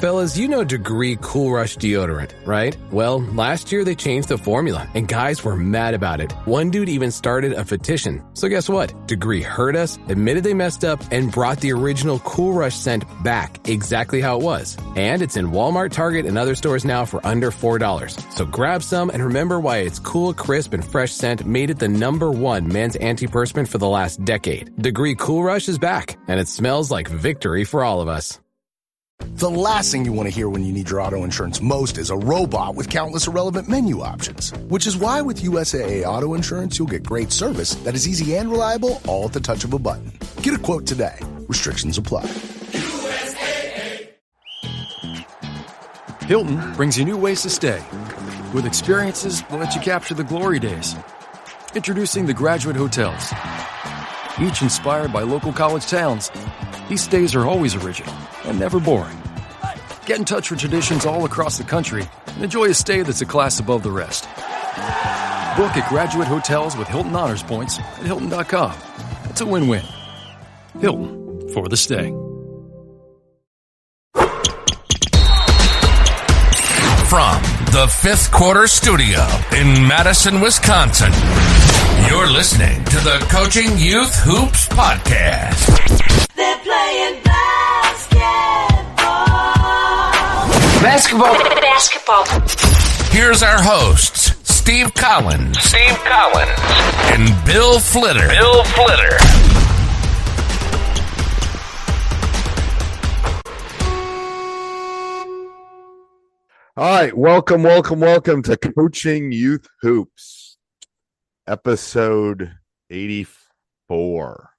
Fellas, you know Degree Cool Rush deodorant, right? Well, last year they changed the formula, and guys were mad about it. One dude even started a petition. So guess what? Degree heard us, admitted they messed up, and brought the original Cool Rush scent back exactly how it was. And it's in Walmart, Target, and other stores now for under $4. So grab some and remember why its cool, crisp, and fresh scent made it the #1 men's antiperspirant for the last decade. Degree Cool Rush is back, and it smells like victory for all of us. The last thing you want to hear when you need your auto insurance most is a robot with countless irrelevant menu options. Which is why with USAA Auto Insurance, you'll get great service that is easy and reliable, all at the touch of a button. Get a quote today. Restrictions apply. USAA. Hilton brings you new ways to stay, with experiences that let you capture the glory days. Introducing the Graduate Hotels. Each inspired by local college towns, these stays are always original and never boring. Get in touch with traditions all across the country and enjoy a stay that's a class above the rest. Book at Graduate Hotels with Hilton Honors Points at Hilton.com. It's a win-win. Hilton, for the stay. From the Fifth Quarter Studio in Madison, Wisconsin, you're listening to the Coaching Youth Hoops Podcast. They're playing basketball. Basketball. Here's our hosts, Steve Collins. And Bill Flitter. All right, welcome to Coaching Youth Hoops, episode 84.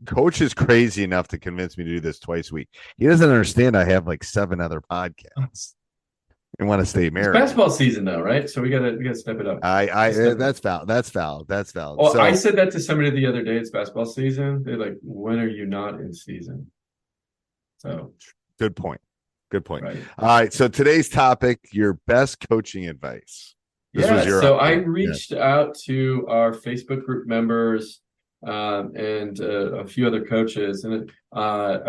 Coach is crazy enough to convince me to do this twice a week. He doesn't understand I have like 7 other podcasts and want to stay married. It's basketball season though, right? So we gotta step it up. That's valid. Well, I said that to somebody the other day. It's basketball season. They're like, "When are you not in season?" So good point. Right. All right. So today's topic, your best coaching advice. I reached out to our Facebook group members and a few other coaches, and I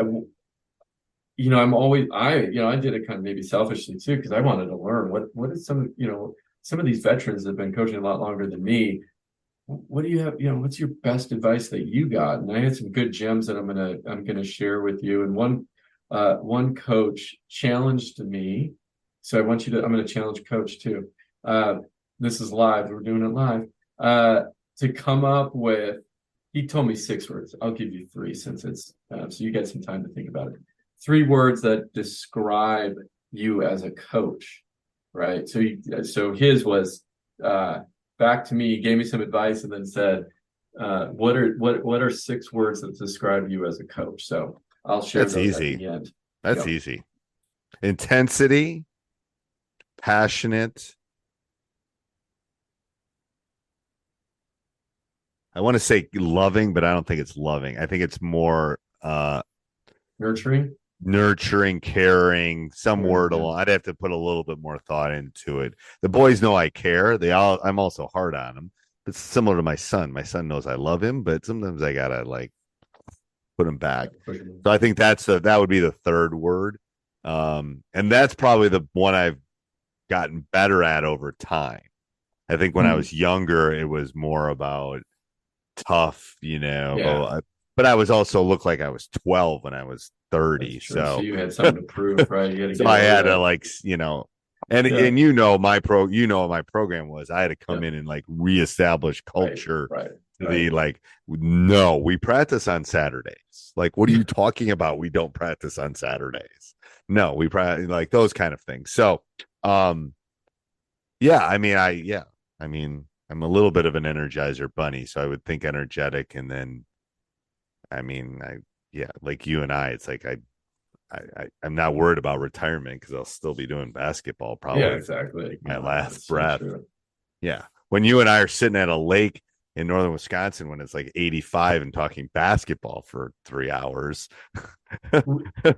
did it kind of maybe selfishly too, because I wanted to learn what is some of these veterans that have been coaching a lot longer than me. What do you have? What's your best advice that you got? And I had some good gems that I'm gonna share with you. And one coach challenged me, so I'm going to challenge Coach too. This is live. We're doing it live. To come up with, he told me 6 words. I'll give you 3 since it's so you get some time to think about it. 3 words that describe you as a coach, right? So his was back to me. He gave me some advice and then said, "What are 6 words that describe you as a coach?" So I'll share. That's easy. At the end. That's easy. Intensity, passionate. I want to say loving, but I don't think it's loving. I think it's more nurturing, caring, some word along. I'd have to put a little bit more thought into it. The boys know I care. I'm also hard on them. It's similar to my son. My son knows I love him, but sometimes I gotta put him back. So I think that would be the 3rd word. And that's probably the one I've gotten better at over time. I think when I was younger, it was more about tough, but I was also looked like I was 12 when I was 30. So you had something to prove, right? So I had to and my program was, I had to come in and reestablish culture. Right. No, we practice on Saturdays. What are you talking about? We don't practice on Saturdays. No, we practice those kind of things. So, I'm a little bit of an energizer bunny, so I would think energetic, and then, like you and I, it's I'm not worried about retirement because I'll still be doing basketball probably. Yeah, exactly. My last breath. So yeah, when you and I are sitting at a lake in northern Wisconsin when it's 85 and talking basketball for 3 hours.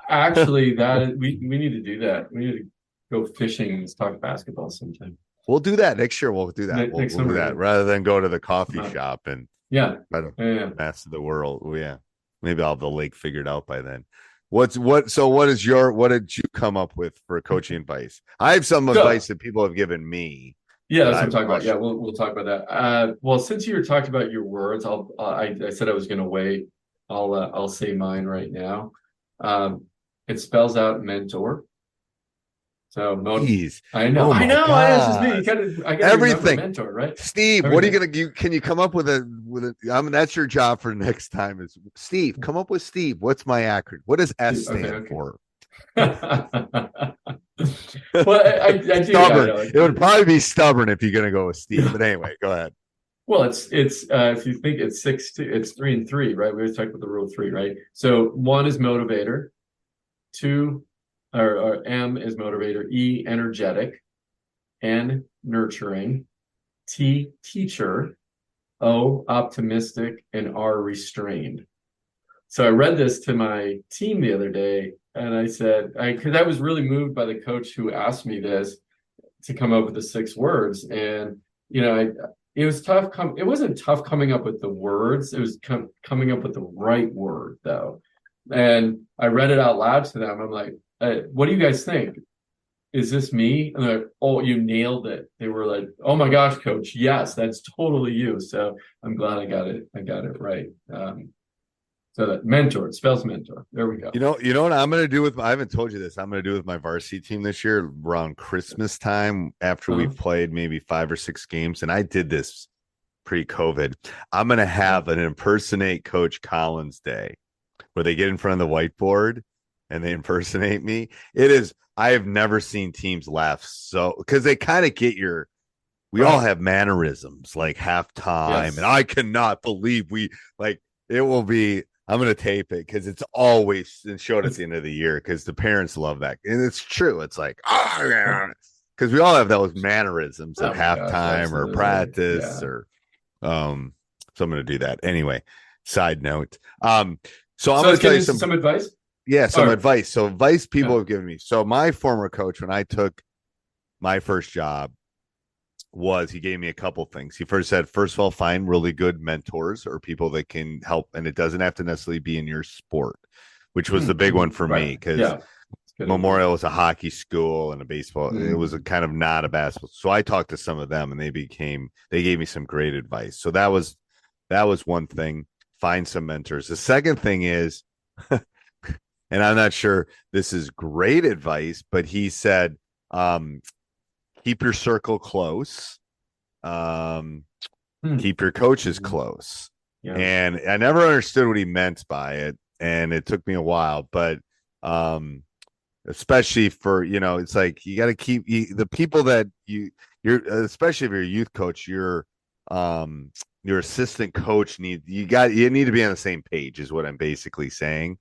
Actually, we need to do that. We need to go fishing and talk basketball sometime. We'll do that next year. We'll do that. We'll do that rather than go to the coffee shop and try to master the world. Yeah, maybe I'll have the lake figured out by then. what did you come up with for coaching advice? I have some So, advice that people have given me. yeah, that that's what I'm talking I'll about. Yeah, we'll talk about that. Well, since you were talking about your words, I said I was going to wait. I'll say mine right now. It spells out mentor. So Jeez. Oh I my know. It's just me. God. I gotta remember Everything. mentor, right? Steve, what are you Everything. gonna can you come up with I mean, that's your job for next time is Steve, come up with Steve. What's my acronym? What does S stand Okay. for? Well, I do. I Stubborn. know. It would probably be stubborn if you're gonna go with Steve. But anyway, go ahead. Well, it's if you think it's 6-2, it's 3 and 3, right? We always talk about the rule of 3, right? So 1 is motivator, 2 or M is motivator, E energetic, N nurturing, T teacher, O optimistic, and R restrained. So I read this to my team the other day, and I said, because I was really moved by the coach who asked me this to come up with the 6 words, and it was tough. It wasn't tough coming up with the words. It was coming up with the right word, though. And I read it out loud to them. I'm like, "What do you guys think? Is this me?" And they're like, "Oh, you nailed it." They were like, "Oh my gosh, coach, yes, that's totally you." So I'm glad I got it. I got it right. So that mentor, it spells mentor. There we go. You know what I'm gonna do with I haven't told you this. I'm gonna do with my varsity team this year around Christmas time after we've played maybe 5 or 6 games, and I did this pre-COVID. I'm gonna have an impersonate Coach Collins day where they get in front of the whiteboard and they impersonate me. I have never seen teams laugh so because they kind of get we all have mannerisms like halftime, Yes. and I cannot believe it will be. I'm going to tape it because it's always and show it at the end of the year because the parents love that. And it's true. It's like, oh, yeah. Because we all have those mannerisms at halftime or practice or so I'm going to do that. Anyway, side note. So I'm going to tell you some advice. Yeah, some advice. So advice people have given me. So my former coach, when I took my first job, he gave me a couple things. He first said, first of all, find really good mentors or people that can help, and it doesn't have to necessarily be in your sport, which was the big one for me because Memorial was a hockey school and a baseball. It was a kind of not a basketball. So I talked to some of them, and they gave me some great advice. So that was one thing. Find some mentors. The second thing is, and I'm not sure this is great advice, but he said, keep your circle close. Keep your coaches close. Yeah. And I never understood what he meant by it. And it took me a while, but especially for, it's like you got to keep the people that you're, especially if you're a youth coach, your assistant coach you need to be on the same page is what I'm basically saying.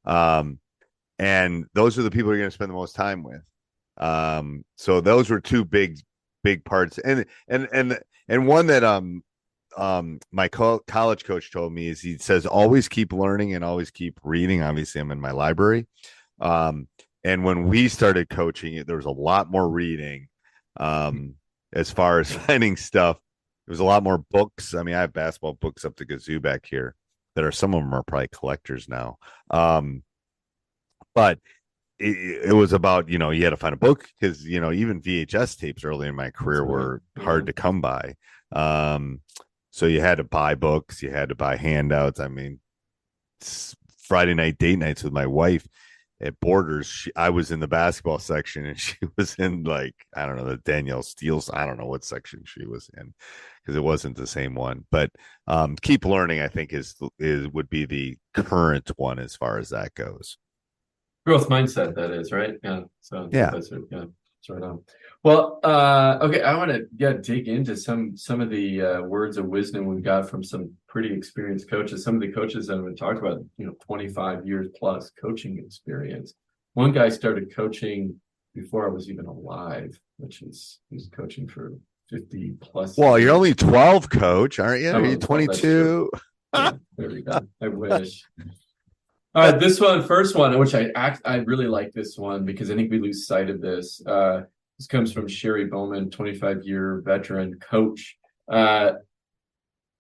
And those are the people you're going to spend the most time with. So those were 2 big parts. And one that, my college coach told me is he says, always keep learning and always keep reading. Obviously I'm in my library. And when we started coaching there was a lot more reading, as far as finding stuff. There was a lot more books. I mean, I have basketball books up the kazoo back here some of them are probably collectors now. But it was about, you had to find a book because, even VHS tapes early in my career were hard to come by. So you had to buy books, you had to buy handouts. I mean, Friday night date nights with my wife at Borders, I was in the basketball section and she was in I don't know, the Danielle Steele's. I don't know what section she was in because it wasn't the same one. But keep learning, I think would be the current one as far as that goes. Growth mindset, that is, right? Yeah. So that's right on. Well, okay, I want to dig into some of the words of wisdom we got from some pretty experienced coaches. Some of the coaches that have been talked about, 25 years plus coaching experience. One guy started coaching before I was even alive, he's coaching for 50 plus. Well, you're only 12, coach, aren't you? Are you 22? Yeah, there we go. I wish. All right, first one, which I really like this one because I think we lose sight of this. This comes from Sherry Bowman, 25-year veteran coach.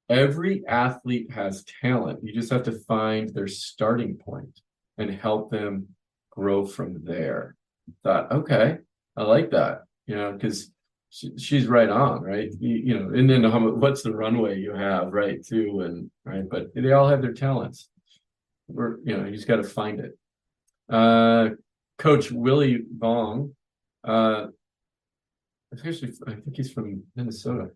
Every athlete has talent. You just have to find their starting point. and help them grow from there. Thought, okay, I like that, because she's right on, right? And then what's the runway you have, right? Too, and right, but they all have their talents. You just got to find it. Coach Willie Bong, I think he's from Minnesota.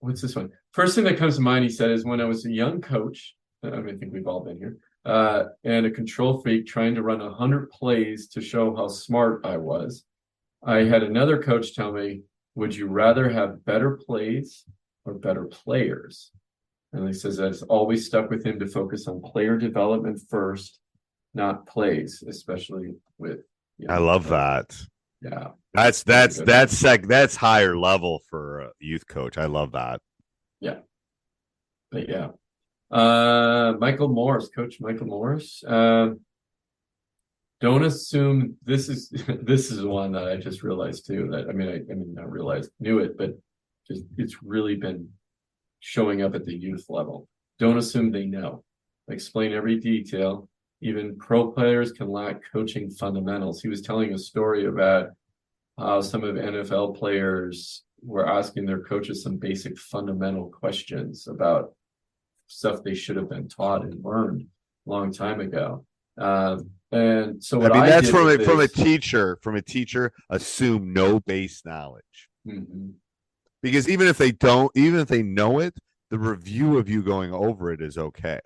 What's this one? First thing that comes to mind, he said, is when I was a young coach. I think we've all been here. And a control freak trying to run 100 plays to show how smart I was. I had another coach tell me, would you rather have better plays or better players? And he says that's always stuck with him to focus on player development first, not plays, especially with. I love that. Yeah. That's higher level for a youth coach. I love that. Yeah. But yeah. Michael Morris, Coach Michael Morris. Don't assume this is one that I just realized too, that not realized, knew it, but just it's really been showing up at the youth level. Don't assume they know. Explain every detail. Even pro players can lack coaching fundamentals. He was telling a story about how some of NFL players were asking their coaches some basic fundamental questions about stuff they should have been taught and learned a long time ago. And so what that's from a teacher, assume no base knowledge. Mm-hmm. Because even if they know it, the review of you going over it is okay.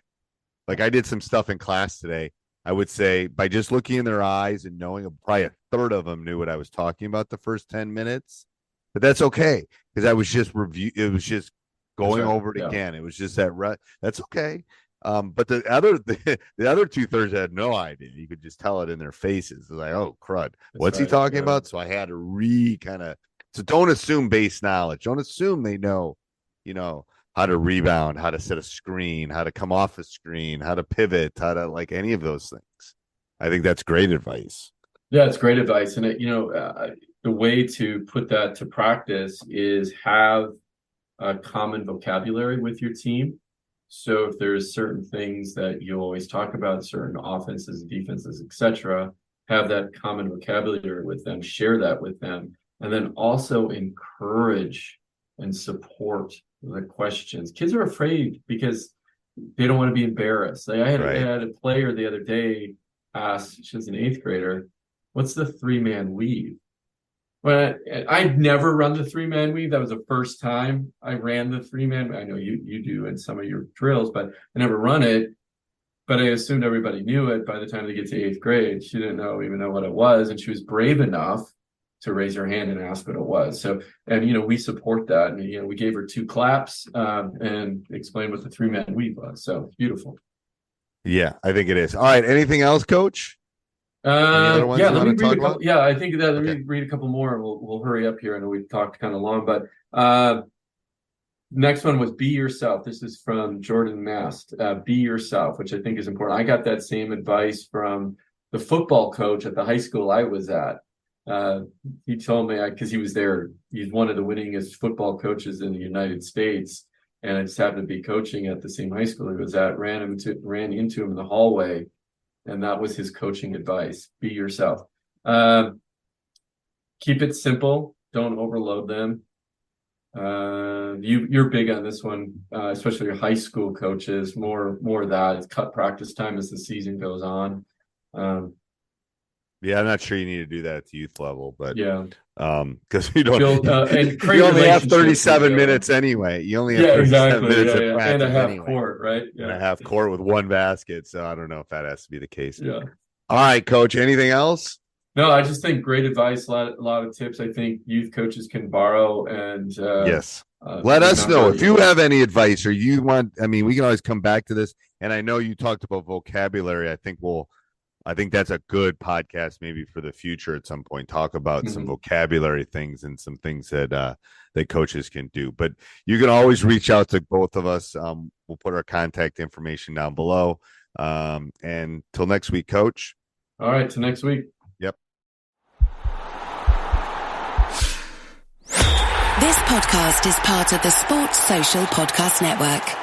Like I did some stuff in class today. I would say by just looking in their eyes and knowing probably a third of them knew what I was talking about the first 10 minutes, but that's okay. Because I was just it was just going over it again. It was just that's okay. But the other 2/3 had no idea. You could just tell it in their faces. It's like, oh crud, what's he talking about? So I had to so don't assume base knowledge. Don't assume they know, how to rebound, how to set a screen, how to come off a screen, how to pivot, how to like any of those things. I think that's great advice. Yeah, it's great advice. And the way to put that to practice is have a common vocabulary with your team. So if there's certain things that you always talk about, certain offenses, defenses, etc., have that common vocabulary with them, share that with them, and then also encourage and support the questions. Kids are afraid because they don't want to be embarrassed. Like I had a player the other day ask, she was an 8th grader, what's the 3-man weave? Well, I'd never run the 3-man weave. That was the first time I ran the 3-man. I know you do in some of your drills, but I never run it. But I assumed everybody knew it by the time they get to 8th grade. She didn't even know what it was. And she was brave enough to raise her hand and ask what it was. So, and, we support that. And, we gave her 2 claps and explained what the 3-man weave was. So it's beautiful. Yeah, I think it is. All right. Anything else, Coach? Let me read a couple. Yeah, I think that let me read a couple more and we'll hurry up here. I know we've talked kind of long, but next one was be yourself. This is from Jordan Mast. Be yourself, which I think is important. I got that same advice from the football coach at the high school I was at. He told me, because he was there, he's one of the winningest football coaches in the United States, and I just happened to be coaching at the same high school he was at. Ran into him in the hallway. And that was his coaching advice. Be yourself. Keep it simple. Don't overload them. You're big on this one, especially your high school coaches. More of that. It's cut practice time as the season goes on. Yeah, I'm not sure you need to do that at the youth level, but because you only have 37 minutes anyway. You only have 37 minutes of practice and a half anyway. Court, right? Yeah. And a half court with 1 basket. So I don't know if that has to be the case. Yeah. All right, Coach. Anything else? No, I just think great advice. A lot of tips. I think youth coaches can borrow and yes. Let us know if you have any advice or you want. I mean, we can always come back to this. And I know you talked about vocabulary. I think that's a good podcast maybe for the future at some point. Talk about some vocabulary things and some things that coaches can do. But you can always reach out to both of us. We'll put our contact information down below. And till next week, Coach. All right, till next week. Yep. This podcast is part of the Sports Social Podcast Network.